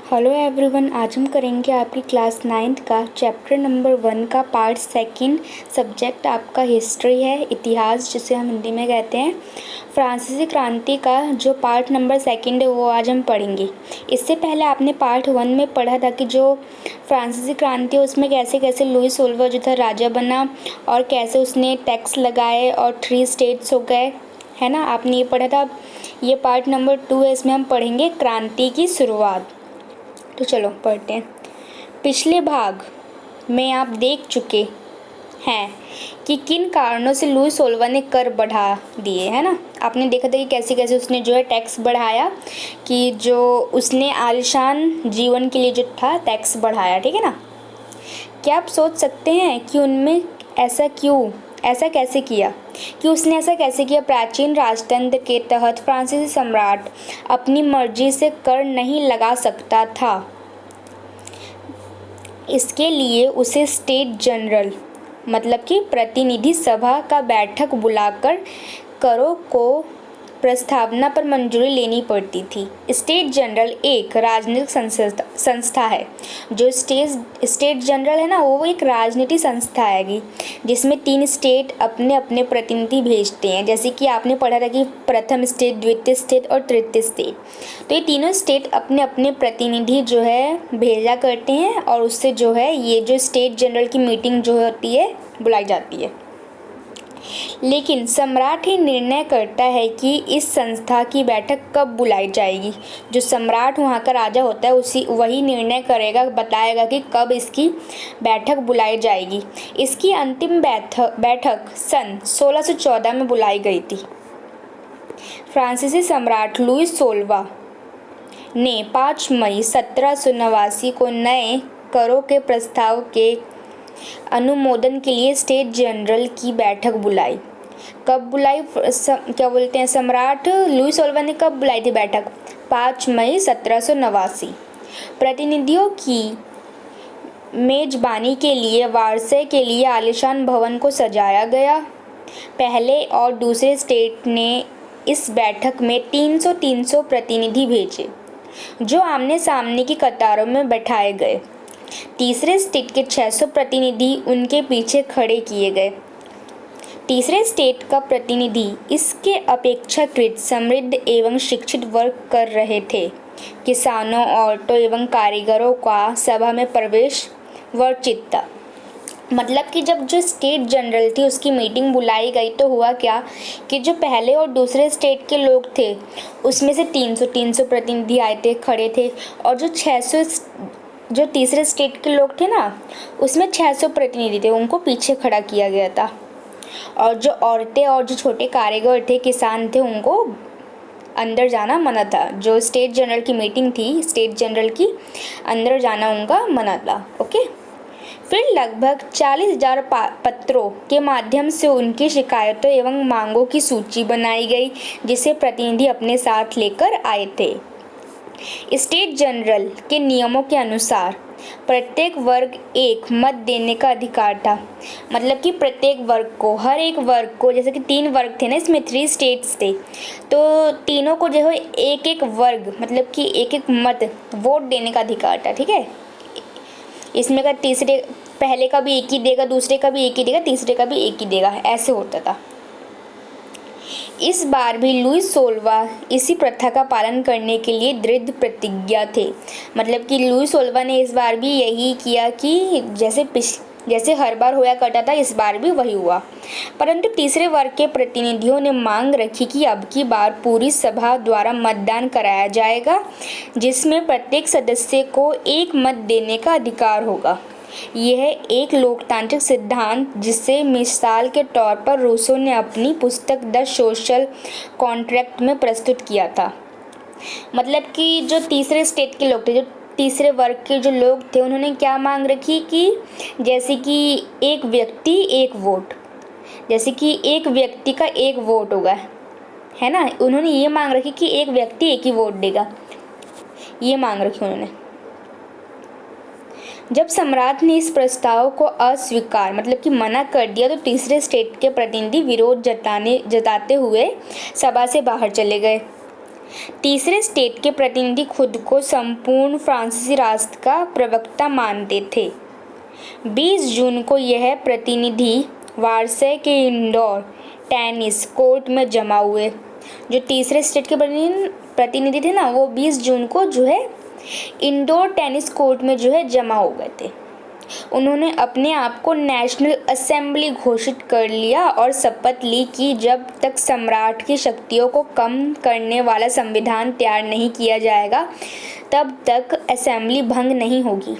Hello everyone, आज हम करेंगे आपकी क्लास 9th का चैप्टर नंबर 1 का पार्ट सेकंड। सब्जेक्ट आपका हिस्ट्री है, इतिहास जिसे हम हिंदी में कहते हैं। फ्रांसीसी क्रांति का जो पार्ट नंबर सेकंड है वो आज हम पढ़ेंगे। इससे पहले आपने पार्ट 1 में पढ़ा था कि जो फ्रांसीसी क्रांति है उसमें कैसे कैसे लुई सोल्वा जो था राजा बना और कैसे उसने टैक्स लगाए और 3 स्टेट्स हो गए, है ना। आपने ये पढ़ा था। ये पार्ट नंबर 2 है, इसमें हम पढ़ेंगे क्रांति की शुरुआत। तो चलो पढ़ते हैं। पिछले भाग में आप देख चुके हैं कि किन कारणों से लुई सोल्वा ने कर बढ़ा दिए, है ना। आपने देखा था कि कैसे कैसे उसने जो है टैक्स बढ़ाया, कि जो उसने आलिशान जीवन के लिए जो था टैक्स बढ़ाया, ठीक है ना। क्या आप सोच सकते हैं कि उनमें ऐसा कैसे किया, कि उसने ऐसा कैसे किया। प्राचीन राजतंत्र के तहत फ्रांसीसी सम्राट अपनी मर्जी से कर नहीं लगा सकता था। इसके लिए उसे स्टेट जनरल मतलब कि प्रतिनिधि सभा का बैठक बुलाकर करों को प्रस्तावना पर मंजूरी लेनी पड़ती थी। स्टेट जनरल एक राजनीतिक संस्था है। जो स्टेट जनरल है ना, वो एक राजनीतिक संस्था है जिसमें 3 स्टेट अपने अपने प्रतिनिधि भेजते हैं। जैसे कि आपने पढ़ा था कि प्रथम स्टेट, द्वितीय स्टेट और तृतीय स्टेट। तो ये तीनों स्टेट अपने अपने प्रतिनिधि जो है भेजा करते हैं और उससे जो है ये जो स्टेट जनरल की मीटिंग जो होती है बुलाई जाती है। लेकिन सम्राट ही निर्णय करता है कि इस संस्था की बैठक कब बुलाई जाएगी। जो सम्राट वहाँ का राजा होता है वही निर्णय करेगा, बताएगा कि कब इसकी बैठक बुलाई जाएगी। इसकी अंतिम बैठक सन 1614 में बुलाई गई थी। फ्रांसीसी सम्राट लुई सोल्वा ने 5 मई 1789 को नए करों के प्रस्ताव के अनुमोदन के लिए स्टेट जनरल की बैठक बुलाई। कब बुलाई, सम्राट लुई सोल्वा ने कब बुलाई थी बैठक? 5 मई 1789। प्रतिनिधियों की मेजबानी के लिए वारसे के लिए आलीशान भवन को सजाया गया। पहले और दूसरे स्टेट ने इस बैठक में 300 प्रतिनिधि भेजे जो आमने सामने की कतारों में बैठाए गए। तीसरे स्टेट के 600 प्रतिनिधि उनके पीछे खड़े किए गए। तीसरे स्टेट का प्रतिनिधि इसके अपेक्षाकृत समृद्ध एवं शिक्षित वर्ग कर रहे थे। किसानों, औरतों एवं कारीगरों का सभा में प्रवेश वर्जित था। मतलब कि जब जो स्टेट जनरल थी उसकी मीटिंग बुलाई गई तो हुआ क्या कि जो पहले और दूसरे स्टेट के लोग थे उसमें से 300 प्रतिनिधि आए थे, खड़े थे। और जो 600 जो तीसरे स्टेट के लोग थे ना उसमें 600 प्रतिनिधि थे, उनको पीछे खड़ा किया गया था। और जो औरतें और जो छोटे कारीगर थे, किसान थे, उनको अंदर जाना मना था। जो स्टेट जनरल की मीटिंग थी, स्टेट जनरल की अंदर जाना उनका मना था। ओके। फिर लगभग 40,000 पत्रों के माध्यम से उनकी शिकायतों एवं मांगों की सूची बनाई गई जिसे प्रतिनिधि अपने साथ लेकर आए थे। स्टेट जनरल के नियमों के अनुसार प्रत्येक वर्ग एक मत देने का अधिकार था। मतलब कि प्रत्येक वर्ग को, हर एक वर्ग को, जैसे कि 3 वर्ग थे ना, इसमें 3 स्टेट्स थे, तो तीनों को जो है एक एक वर्ग मतलब कि एक एक मत वोट देने का अधिकार था। ठीक है। इसमें का पहले का भी एक ही देगा, दूसरे का भी एक ही देगा, तीसरे का भी एक ही देगा, ऐसे होता था। इस बार भी लुई सोल्वा इसी प्रथा का पालन करने के लिए दृढ़ प्रतिज्ञा थे। मतलब कि लुई सोल्वा ने इस बार भी यही किया कि जैसे हर बार होया करता था इस बार भी वही हुआ। परंतु तीसरे वर्ग के प्रतिनिधियों ने मांग रखी कि अब की बार पूरी सभा द्वारा मतदान कराया जाएगा जिसमें प्रत्येक सदस्य को एक मत देने का अधिकार होगा। यह एक लोकतांत्रिक सिद्धांत जिसे मिसाल के तौर पर रूसो ने अपनी पुस्तक द सोशल कॉन्ट्रैक्ट में प्रस्तुत किया था। मतलब कि जो तीसरे स्टेट के लोग थे, जो तीसरे वर्ग के जो लोग थे, उन्होंने क्या मांग रखी कि जैसे कि एक व्यक्ति एक वोट, जैसे कि एक व्यक्ति का एक वोट होगा, है ना। उन्होंने ये मांग रखी कि एक व्यक्ति एक ही वोट देगा, ये मांग रखी उन्होंने। जब सम्राट ने इस प्रस्ताव को अस्वीकार मतलब कि मना कर दिया तो तीसरे स्टेट के प्रतिनिधि विरोध जताते हुए सभा से बाहर चले गए। तीसरे स्टेट के प्रतिनिधि खुद को संपूर्ण फ्रांसीसी राष्ट्र का प्रवक्ता मानते थे। 20 जून को यह प्रतिनिधि वार्से के इंडोर टेनिस कोर्ट में जमा हुए। जो तीसरे स्टेट के प्रतिनिधि थे ना, वो 20 जून को जो है इंडोर टेनिस कोर्ट में जो है जमा हो गए थे। उन्होंने अपने आप को नेशनल असेंबली घोषित कर लिया और शपथ ली कि जब तक सम्राट की शक्तियों को कम करने वाला संविधान तैयार नहीं किया जाएगा तब तक असेंबली भंग नहीं होगी।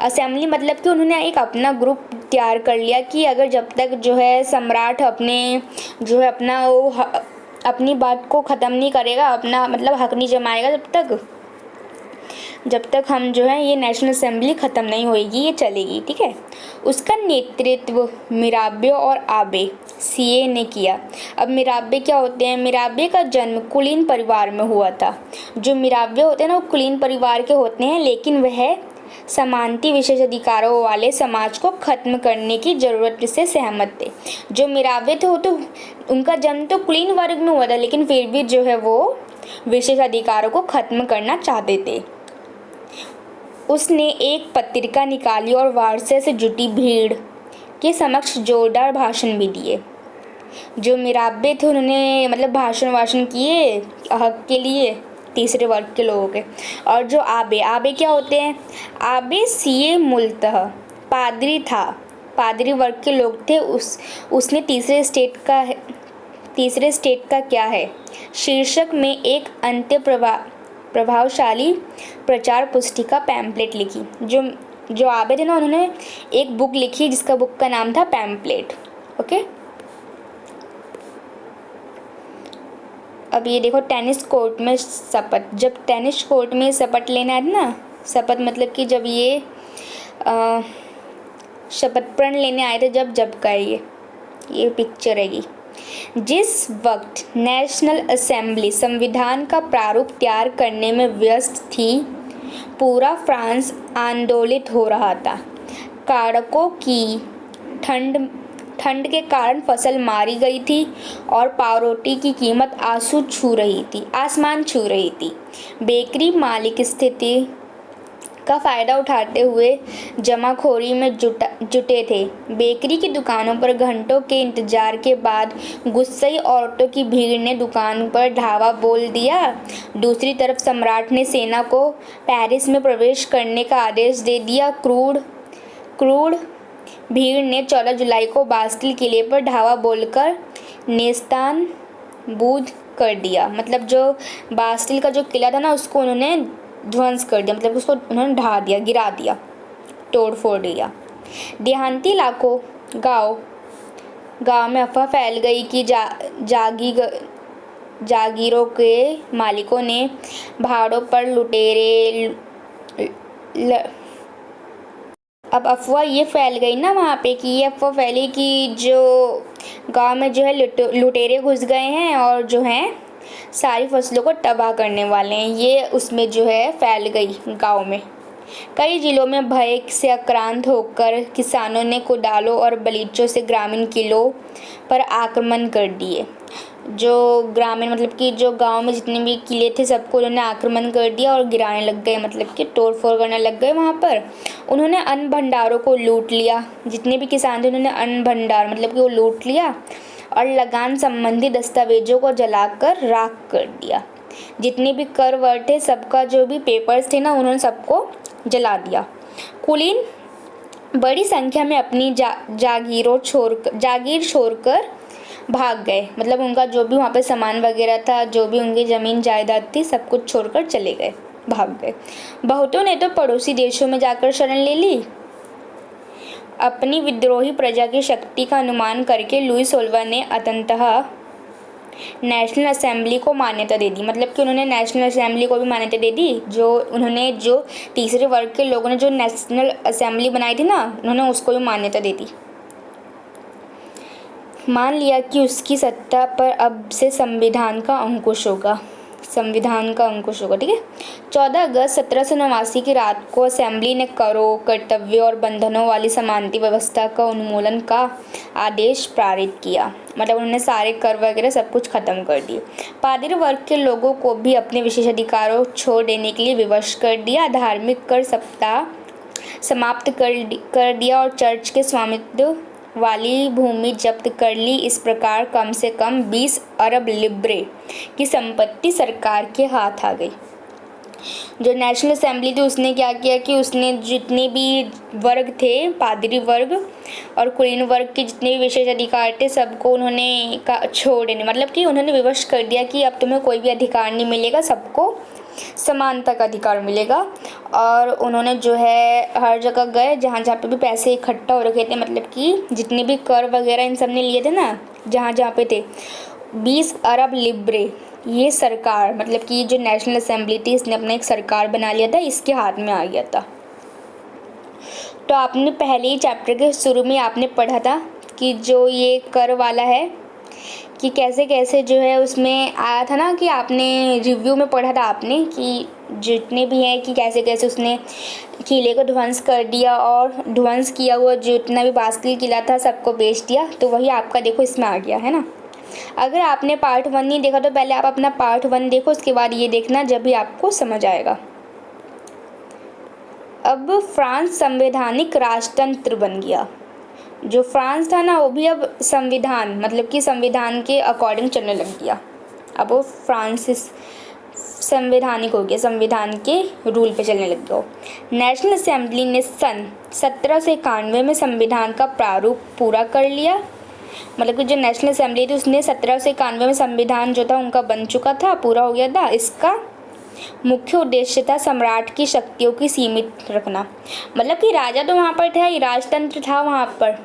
असेंबली मतलब कि उन्होंने एक अपना ग्रुप तैयार कर लिया कि अगर जब तक जो है सम्राट अपनी बात को ख़त्म नहीं करेगा, अपना मतलब हक नहीं जमाएगा, जब तक हम जो है ये नेशनल असेंबली ख़त्म नहीं होएगी, ये चलेगी। ठीक है। उसका नेतृत्व मिराबे और आबे सीए ने किया। अब मिराबे क्या होते हैं? मिराबे का जन्म कुलीन परिवार में हुआ था। जो मिराबे होते हैं ना, वो कुलीन परिवार के होते हैं, लेकिन वह समानती विशेष अधिकारों वाले समाज को खत्म करने की ज़रूरत से सहमत थे। जो मिराबे थे वो तो उनका जन्म तो कुलीन वर्ग में हुआ था, लेकिन फिर भी जो है वो विशेष अधिकारों को खत्म करना चाहते थे। उसने एक पत्रिका निकाली और वारसे से जुटी भीड़ के समक्ष जोरदार भाषण भी दिए। जो मिराबे थे उन्होंने मतलब भाषण किए हक के लिए, तीसरे वर्ग के लोगों के। और जो आबे क्या होते हैं? आबे सीए मूलतः पादरी था, पादरी वर्ग के लोग थे। उसने तीसरे स्टेट का क्या है शीर्षक में एक अंत्य प्रभावशाली प्रचार पुस्तिका पैम्पलेट लिखी। जो आबे थे ना, उन्होंने एक बुक लिखी जिसका बुक का नाम था पैम्पलेट। ओके। अब ये देखो, टेनिस कोर्ट में शपथ। जब टेनिस कोर्ट में शपथ लेना है ना, शपथ मतलब कि जब ये शपथ प्रण लेने आए थे, जब का है ये पिक्चर है। जिस वक्त नेशनल असेंबली संविधान का प्रारूप तैयार करने में व्यस्त थी, पूरा फ्रांस आंदोलित हो रहा था। कारकों की ठंड के कारण फसल मारी गई थी और पावरोटी की कीमत आसमान छू रही थी। बेकरी मालिक स्थिति का फ़ायदा उठाते हुए जमाखोरी में जुटे थे। बेकरी की दुकानों पर घंटों के इंतजार के बाद गुस्सई औरतों की भीड़ ने दुकान पर धावा बोल दिया। दूसरी तरफ सम्राट ने सेना को पेरिस में प्रवेश करने का आदेश दे दिया। क्रूर भीड़ ने 14 जुलाई को बास्टिल किले पर धावा बोलकर नेस्तानबूद कर दिया। मतलब जो बास्टिल का जो किला था ना, उसको उन्होंने ध्वंस कर दिया, मतलब उसको उन्होंने ढा दिया, गिरा दिया, तोड़ फोड़ दिया। देहाती इलाकों गांव में अफवाह फैल गई कि जागीरों के मालिकों ने भाड़ों पर लुटेरे अब अफवाह ये फैल गई ना वहाँ पे कि ये अफवाह फैली कि जो गांव में जो है लुटेरे घुस गए हैं और जो हैं सारी फसलों को तबाह करने वाले हैं। ये उसमें जो है फैल गई गांव में। कई जिलों में भय से आक्रांत होकर किसानों ने कुदालों और बलीचों से ग्रामीण किलों पर आक्रमण कर दिए। जो ग्रामीण मतलब कि जो गांव में जितने भी किले थे सबको उन्होंने आक्रमण कर दिया और गिराने लग गए, मतलब कि तोड़ फोड़ करने लग गए। वहाँ पर उन्होंने अन्न भंडारों को लूट लिया। जितने भी किसान थे उन्होंने अन्न भंडार मतलब कि वो लूट लिया और लगान संबंधी दस्तावेजों को जलाकर राख कर दिया। जितने भी कर वर थे सबका जो भी पेपर्स थे ना, उन्होंने सबको जला दिया। कुलीन बड़ी संख्या में अपनी जागीर छोड़कर भाग गए। मतलब उनका जो भी वहाँ पे सामान वगैरह था, जो भी उनकी ज़मीन जायदाद थी, सब कुछ छोड़कर चले गए, भाग गए। बहुतों ने तो पड़ोसी देशों में जाकर शरण ले ली। अपनी विद्रोही प्रजा की शक्ति का अनुमान करके लुई 16वां ने अंततः नेशनल असेंबली को मान्यता दे दी। मतलब कि उन्होंने नेशनल असेंबली को भी मान्यता दे दी। जो तीसरे वर्ग के लोगों ने जो नेशनल असेंबली बनाई थी ना, उन्होंने उसको भी मान्यता दे दी। मान लिया कि उसकी सत्ता पर अब से संविधान का अंकुश होगा। संविधान का अंकुश होगा, ठीक है। 14 अगस्त 1789 की रात को असेंबली ने करों, कर्तव्यों और बंधनों वाली समानता व्यवस्था का उन्मूलन का आदेश पारित किया। मतलब उन्होंने सारे कर वगैरह सब कुछ खत्म कर दिए। पादरी वर्ग के लोगों को भी अपने विशेष अधिकारों छोड़ देने के लिए विवश कर दिया। धार्मिक कर सप्ताह समाप्त कर दिया और चर्च के स्वामित्व वाली भूमि जब्त कर ली। इस प्रकार कम से कम 20 अरब लिब्रे की संपत्ति सरकार के हाथ आ गई। जो नेशनल असेंबली थी उसने क्या किया कि उसने जितने भी वर्ग थे, पादरी वर्ग और कुलीन वर्ग के जितने भी विशेष अधिकार थे सबको उन्होंने छोड़ देने, मतलब कि उन्होंने विवश कर दिया कि अब तुम्हें कोई भी अधिकार नहीं मिलेगा, सबको समानता का अधिकार मिलेगा। और उन्होंने जो है हर जगह गए जहाँ जहाँ पे भी पैसे इकट्ठा हो रखे थे, मतलब कि जितने भी कर वगैरह इन सब ने लिए थे ना, जहाँ जहाँ पे थे 20 अरब लिब्रे, ये सरकार मतलब कि जो नेशनल असेंबली थी इसने अपना एक सरकार बना लिया था, इसके हाथ में आ गया था। तो आपने पहले ही चैप्टर के शुरू में आपने पढ़ा था कि जो ये कर वाला है कि कैसे कैसे जो है उसमें आया था ना, कि आपने रिव्यू में पढ़ा था आपने कि जितने भी हैं कि कैसे कैसे उसने किले को ध्वंस कर दिया और ध्वंस किया हुआ जितना भी बास्किल किला था सबको बेच दिया। तो वही आपका देखो इसमें आ गया है ना। अगर आपने पार्ट 1 नहीं देखा तो पहले आप अपना पार्ट 1 देखो, उसके बाद ये देखना, जब भी आपको समझ आएगा। अब फ्रांस संवैधानिक राजतंत्र बन गया। जो फ्रांस था ना वो भी अब संविधान मतलब कि संविधान के अकॉर्डिंग चलने लग गया। अब वो फ्रांसिस संवैधानिक हो गया, संविधान के रूल पे चलने लग गया। नेशनल असेंबली ने सन 1791 में संविधान का प्रारूप पूरा कर लिया। मतलब कि जो नेशनल असेंबली थी उसने 1791 में संविधान जो था उनका बन चुका था, पूरा हो गया था। इसका मुख्य उद्देश्य था सम्राट की शक्तियों की सीमित रखना। मतलब कि राजा तो वहाँ पर था, राजतंत्र था वहाँ पर,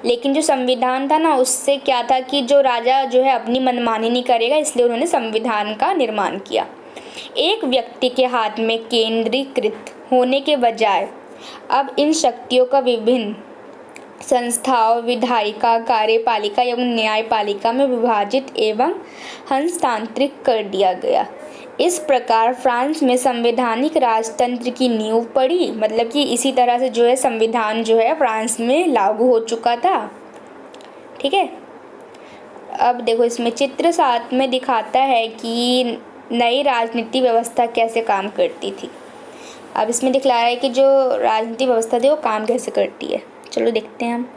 लेकिन जो संविधान था ना उससे क्या था कि जो राजा जो है अपनी मनमानी नहीं करेगा, इसलिए उन्होंने संविधान का निर्माण किया। एक व्यक्ति के हाथ में केंद्रीकृत होने के बजाय अब इन शक्तियों का विभिन्न संस्थाओं, विधायिका, कार्यपालिका एवं न्यायपालिका में विभाजित एवं हस्तांतरित कर दिया गया। इस प्रकार फ्रांस में संवैधानिक राजतंत्र की नींव पड़ी। मतलब कि इसी तरह से जो है संविधान जो है फ्रांस में लागू हो चुका था, ठीक है। अब देखो इसमें चित्र 7 में दिखाता है कि नई राजनीति व्यवस्था कैसे काम करती थी। अब इसमें दिखला रहा है कि जो राजनीति व्यवस्था थी वो काम कैसे करती है। चलो देखते हैं हम।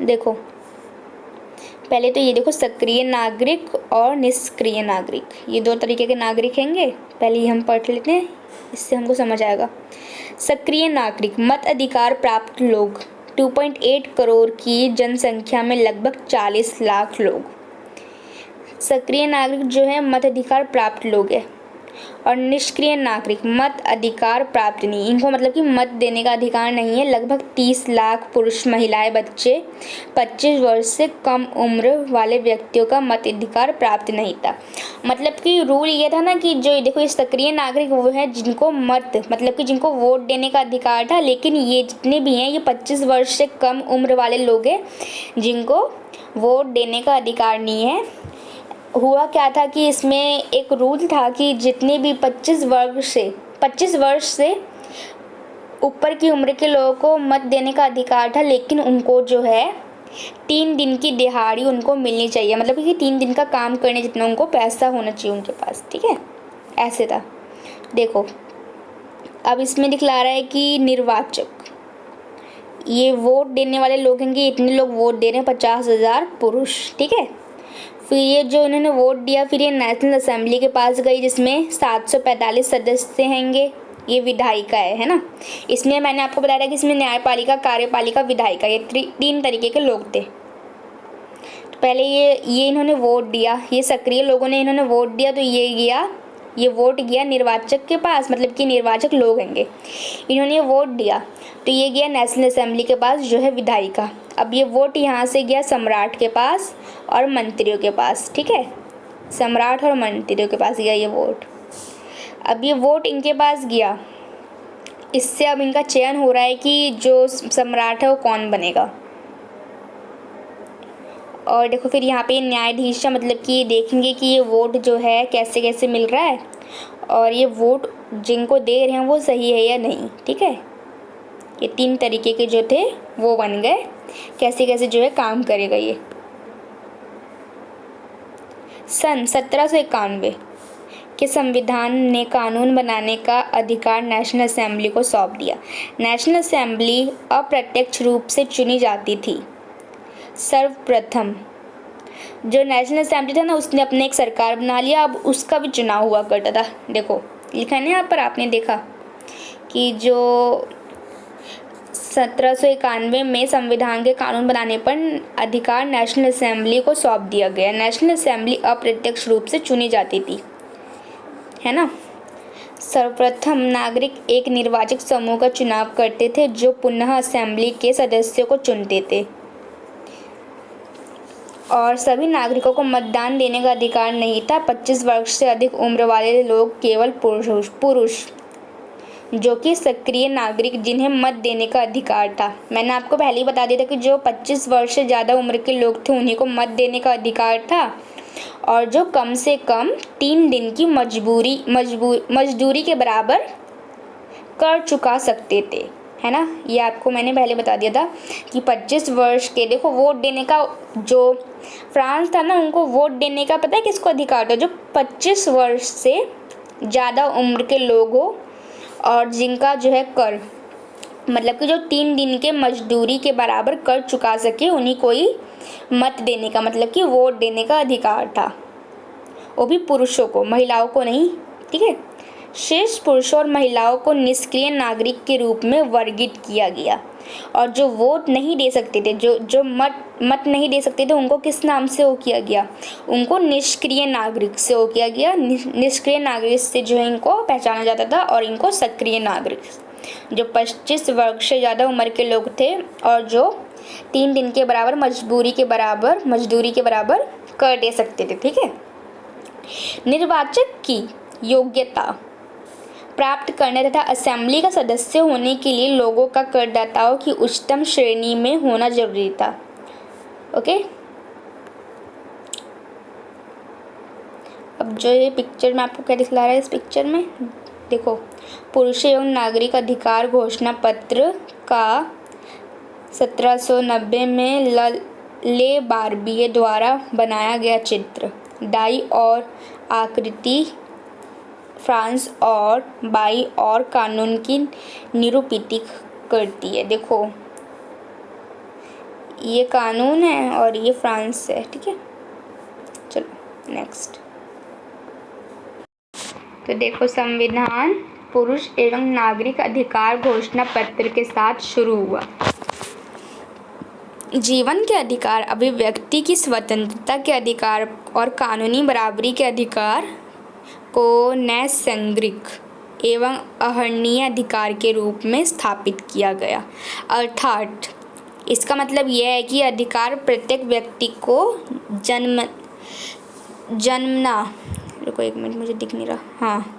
देखो पहले तो ये देखो, सक्रिय नागरिक और निष्क्रिय नागरिक, ये दो तरीके के नागरिक होंगे। पहले ये हम पढ़ लेते हैं, इससे हमको समझ आएगा। सक्रिय नागरिक मत अधिकार प्राप्त लोग 2.8 करोड़ की जनसंख्या में लगभग 40 लाख लोग सक्रिय नागरिक जो है मत अधिकार प्राप्त लोग है। और निष्क्रिय नागरिक मत अधिकार प्राप्त नहीं, इनको मतलब कि मत देने का अधिकार नहीं है। लगभग 30 लाख पुरुष, महिलाएं, बच्चे, 25 वर्ष से कम उम्र वाले व्यक्तियों का मत अधिकार प्राप्त नहीं था। मतलब कि रूल ये था ना कि जो देखो ये सक्रिय नागरिक वो है जिनको मत मतलब कि जिनको वोट देने का अधिकार था, लेकिन ये जितने भी हैं ये 25 वर्ष से कम उम्र वाले लोग हैं जिनको वोट देने का अधिकार नहीं है। हुआ क्या था कि इसमें एक रूल था कि जितने भी 25 वर्ष से ऊपर की उम्र के लोगों को मत देने का अधिकार था, लेकिन उनको जो है 3 दिन की दिहाड़ी उनको मिलनी चाहिए। मतलब कि 3 दिन का काम करने जितना उनको पैसा होना चाहिए उनके पास, ठीक है, ऐसे था। देखो अब इसमें दिखला रहा है कि निर्वाचक, ये वोट देने वाले लोग हैं कि इतने लोग वोट दे रहे हैं, 50,000 पुरुष, ठीक है। फिर ये जो इन्होंने वोट दिया फिर ये नेशनल असेंबली के पास गई जिसमें 745 सदस्य हैंगे। ये विधायिका है ना। इसमें मैंने आपको बताया था कि इसमें न्यायपालिका, कार्यपालिका, विधायिका, ये 3 तरीके के लोग थे। तो पहले ये इन्होंने वोट दिया, ये सक्रिय लोगों ने इन्होंने वोट दिया, तो ये वोट गया निर्वाचक के पास, मतलब कि निर्वाचक लोग होंगे, इन्होंने वोट दिया तो ये गया नेशनल असेंबली के पास जो है विधायिका। अब ये वोट यहाँ से गया सम्राट के पास और मंत्रियों के पास, ठीक है, सम्राट और मंत्रियों के पास गया ये वोट। अब ये वोट इनके पास गया, इससे अब इनका चयन हो रहा है कि जो सम्राट है वो कौन बनेगा। और देखो फिर यहाँ पे न्यायाधीश मतलब कि ये देखेंगे कि ये वोट जो है कैसे कैसे मिल रहा है और ये वोट जिनको दे रहे हैं वो सही है या नहीं। ठीक है, ये 3 तरीके के जो थे वो बन गए, कैसे कैसे जो है काम करेगा ये। सन 1791 के संविधान ने कानून बनाने का अधिकार नेशनल असेंबली को सौंप दिया। नेशनल असेंबली अप्रत्यक्ष रूप से चुनी जाती थी। सर्वप्रथम जो नेशनल असेंबली था ना, उसने अपने एक सरकार बना लिया, अब उसका भी चुनाव हुआ करता था। देखो लिखा है ना यहाँ पर, आपने देखा कि जो 1791 में संविधान के कानून बनाने पर अधिकार नेशनल असेंबली को सौंप दिया गया। नेशनल असेंबली अप्रत्यक्ष रूप से चुनी जाती थी, है ना। सर्वप्रथम नागरिक एक निर्वाचक समूह का चुनाव करते थे जो पुनः असेंबली के सदस्यों को चुनते थे, और सभी नागरिकों को मतदान देने का अधिकार नहीं था। 25 वर्ष से अधिक उम्र वाले लोग केवल पुरुष जो कि सक्रिय नागरिक जिन्हें मत देने का अधिकार था। मैंने आपको पहले ही बता दिया था कि जो 25 वर्ष से ज़्यादा उम्र के लोग थे उन्हीं को मत देने का अधिकार था, और जो कम से कम 3 दिन की मजदूरी के बराबर कर चुका सकते थे, है ना। ये आपको मैंने पहले बता दिया था कि 25 वर्ष के, देखो वोट देने का जो फ्रांस था ना, उनको वोट देने का पता है किसको अधिकार था? जो 25 वर्ष से ज़्यादा उम्र के लोग हो और जिनका जो है कर, मतलब कि जो 3 दिन के मजदूरी के बराबर कर चुका सके, उन्हीं को ही मत देने का, मतलब कि वोट देने का अधिकार था। वो भी पुरुषों को, महिलाओं को नहीं। ठीक है, शेष पुरुषों और महिलाओं को निष्क्रिय नागरिक के रूप में वर्गीकृत किया गया, और जो वोट नहीं दे सकते थे, जो मत नहीं दे सकते थे, उनको किस नाम से वो किया गया? उनको निष्क्रिय नागरिक से वो किया गया। निष्क्रिय नागरिक से जो है इनको पहचाना जाता था, और इनको सक्रिय नागरिक, जो 25 वर्ष से ज़्यादा उम्र के लोग थे और जो 3 दिन के बराबर मजदूरी के बराबर कर दे सकते थे। ठीक है, निर्वाचक की योग्यता प्राप्त करने तथा असेंबली का सदस्य होने के लिए लोगों का करदाताओं की उच्चतम श्रेणी में होना जरूरी था। ओके, अब जो ये पिक्चर में आपको क्या दिखला रहा है, इस पिक्चर में देखो, पुरुष एवं नागरिक अधिकार घोषणा पत्र का 1790 में ले बार्बिए द्वारा बनाया गया चित्र, दाई और आकृति फ्रांस और बाई और कानून की निरूपित करती है। देखो ये कानून है और ये फ्रांस है। ठीक है, चलो नेक्स्ट। तो देखो, संविधान पुरुष एवं नागरिक अधिकार घोषणा पत्र के साथ शुरू हुआ। जीवन के अधिकार, अभिव्यक्ति की स्वतंत्रता के अधिकार और कानूनी बराबरी के अधिकार को नैसर्गिक एवं अहर्निय अधिकार के रूप में स्थापित किया गया। अर्थात इसका मतलब यह है कि अधिकार प्रत्येक व्यक्ति को जन्मना, रुको एक मिनट मुझे दिख नहीं रहा, हाँ,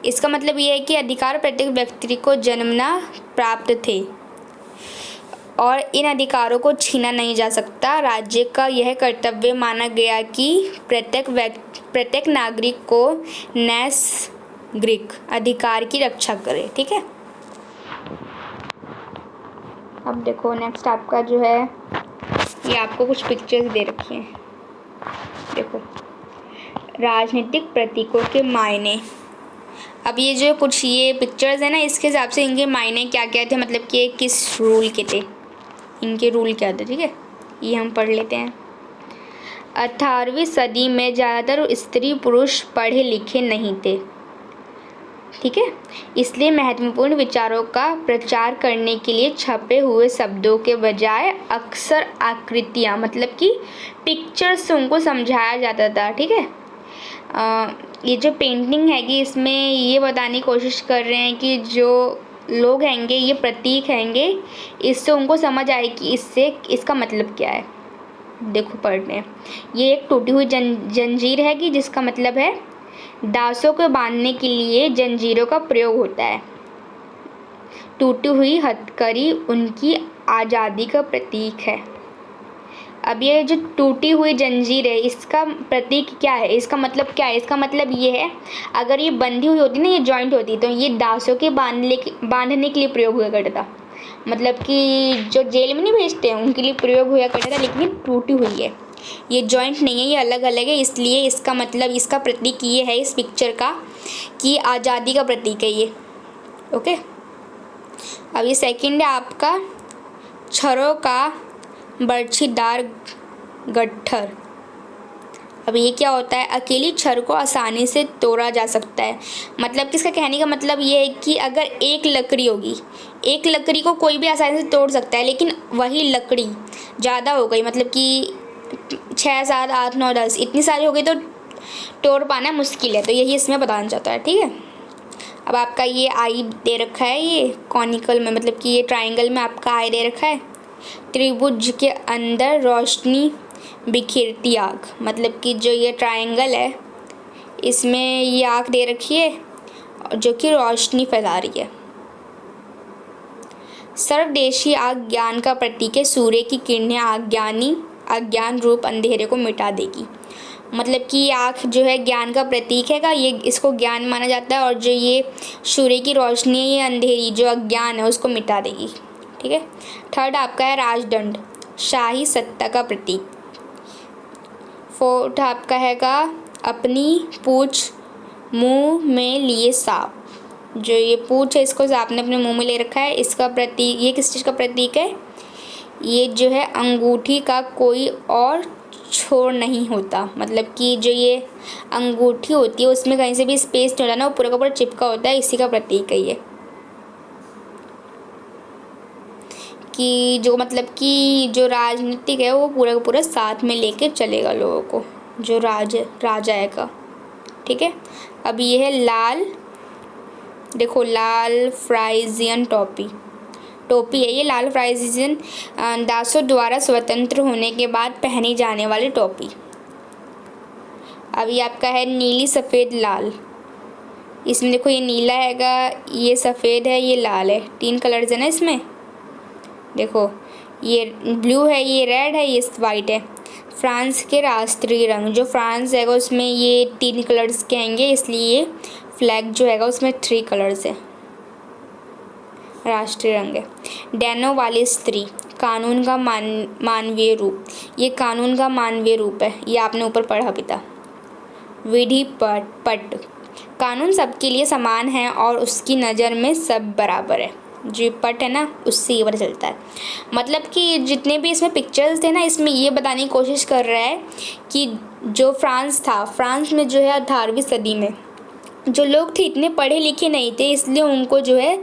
इसका मतलब यह है कि अधिकार प्रत्येक व्यक्ति को जन्मना प्राप्त थे और इन अधिकारों को छीना नहीं जा सकता। राज्य का यह कर्तव्य माना गया कि प्रत्येक नागरिक को नैसर्गिक अधिकार की रक्षा करे। ठीक है, अब देखो नेक्स्ट आपका जो है, ये आपको कुछ पिक्चर्स दे रखी हैं। देखो, राजनीतिक प्रतीकों के मायने। अब ये जो कुछ ये पिक्चर्स है ना, इसके हिसाब से इनके मायने क्या क्या थे, मतलब कि किस रूल के थे, इनके रूल क्या थे। ठीक है, ये हम पढ़ लेते हैं। 18वीं सदी में ज़्यादातर स्त्री पुरुष पढ़े लिखे नहीं थे। ठीक है, इसलिए महत्वपूर्ण विचारों का प्रचार करने के लिए छपे हुए शब्दों के बजाय अक्सर आकृतियाँ, मतलब कि पिक्चर्स से उनको समझाया जाता था। ठीक है, ये जो पेंटिंग हैगी, इसमें ये बताने की कोशिश कर रहे हैं कि जो लोग हैंगे, ये प्रतीक हैंगे, इससे उनको समझ आए कि इसका मतलब क्या है। देखो पढ़ रहे हैं, ये एक टूटी हुई जंजीर है कि जिसका मतलब है दासों को बांधने के लिए जंजीरों का प्रयोग होता है। टूटी हुई हथकड़ी उनकी आज़ादी का प्रतीक है। अब ये जो टूटी हुई जंजीर है इसका प्रतीक क्या है, इसका मतलब क्या है? इसका मतलब ये है, अगर ये बंधी हुई होती ना, ये जॉइंट होती, तो ये दासों के बांधने के लिए प्रयोग हुआ करता था। मतलब कि जो जेल में नहीं भेजते हैं उनके लिए प्रयोग हुआ करता था, लेकिन ये टूटी हुई है, ये जॉइंट नहीं है, ये अलग अलग है। इसलिए इसका मतलब, इसका प्रतीक ये है इस पिक्चर का कि आज़ादी का प्रतीक है ये। ओके, अब ये सेकंड है आपका छरों का बर्छीदार गट्ठर। अब ये क्या होता है? अकेली छड़ को आसानी से तोड़ा जा सकता है। मतलब किसका कहने का मतलब ये है कि अगर एक लकड़ी होगी, एक लकड़ी को कोई भी आसानी से तोड़ सकता है, लेकिन वही लकड़ी ज़्यादा हो गई, मतलब कि 6, 7, 8, 9, 10 इतनी सारी हो गई तो तोड़ पाना मुश्किल है। तो यही इसमें बताना चाहता है, ठीक है। अब आपका ये आई दे रखा है, ये कॉनिकल में, मतलब कि ये ट्राइंगल में आपका आई दे रखा है। त्रिभुज के अंदर रोशनी बिखेरती आग, मतलब कि जो ये ट्रायंगल है इसमें ये आग दे रखी है जो कि रोशनी फैला रही है। सर्वदेशी आग ज्ञान का प्रतीक है, सूर्य की किरणें अज्ञान रूप अंधेरे को मिटा देगी। मतलब कि ये आँख जो है ज्ञान का प्रतीक है, ये इसको ज्ञान माना जाता है, और जो ये सूर्य की रोशनी है ये अंधेरी जो अज्ञान है उसको मिटा देगी, ठीक है। थर्ड आपका है राजदंड, शाही सत्ता का प्रतीक। फोर्थ आपका हैगा अपनी पूंछ मुंह में लिए सांप, जो ये पूंछ है इसको सांप ने अपने मुंह में ले रखा है, इसका प्रतीक, ये किस चीज़ का प्रतीक है? ये जो है अंगूठी का कोई और छोर नहीं होता, मतलब कि जो ये अंगूठी होती है उसमें कहीं से भी स्पेस नहीं होता ना, वो पूरा का पूरा चिपका होता है, इसी का प्रतीक है ये। कि जो मतलब कि जो राजनीतिक है वो पूरा का पूरा साथ में लेके चलेगा लोगों को, जो राजा है का, ठीक है। अब ये है लाल, देखो लाल फ्राइजियन टोपी है ये, लाल फ्राइजियन दासों द्वारा स्वतंत्र होने के बाद पहनी जाने वाली टोपी। अब ये आपका है नीली सफ़ेद लाल, इसमें देखो ये नीला हैगा, ये सफ़ेद है, ये लाल है, 3 कलर्स है ना इसमें। देखो ये ब्लू है, ये रेड है, ये वाइट है। फ्रांस के राष्ट्रीय रंग, जो फ्रांस हैगा उसमें ये 3 कलर्स के आएंगे, इसलिए ये फ्लैग जो हैगा उसमें 3 कलर्स है, राष्ट्रीय रंग है। डैनो वाली स्त्री, कानून का मानवीय रूप, ये कानून का मानवीय रूप है, ये आपने ऊपर पढ़ा भी था। विधि पट, कानून सबके लिए समान है और उसकी नज़र में सब बराबर है। जो पट है ना उससे ये पता चलता है। मतलब कि जितने भी इसमें पिक्चर्स थे ना, इसमें ये बताने की कोशिश कर रहा है कि जो फ्रांस था, फ्रांस में जो है 18वीं सदी में जो लोग थे इतने पढ़े लिखे नहीं थे, इसलिए उनको जो है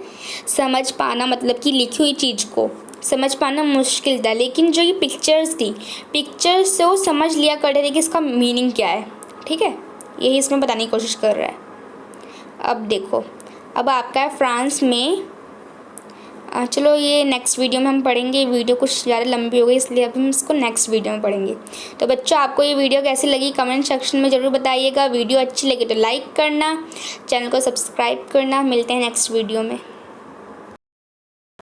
समझ पाना, मतलब कि लिखी हुई चीज़ को समझ पाना मुश्किल था। लेकिन जो ये पिक्चर्स थी, पिक्चर्स से वो समझ लिया करते थे कि इसका मीनिंग क्या है, ठीक है। यही इसमें बताने की कोशिश कर रहा है। अब देखो, अब आपका है फ्रांस में, चलो ये नेक्स्ट वीडियो में हम पढ़ेंगे। वीडियो कुछ ज़्यादा लंबी हो गई इसलिए अब हम इसको नेक्स्ट वीडियो में पढ़ेंगे। तो बच्चों आपको ये वीडियो कैसी लगी कमेंट सेक्शन में ज़रूर बताइएगा। वीडियो अच्छी लगी तो लाइक करना, चैनल को सब्सक्राइब करना। मिलते हैं नेक्स्ट वीडियो में।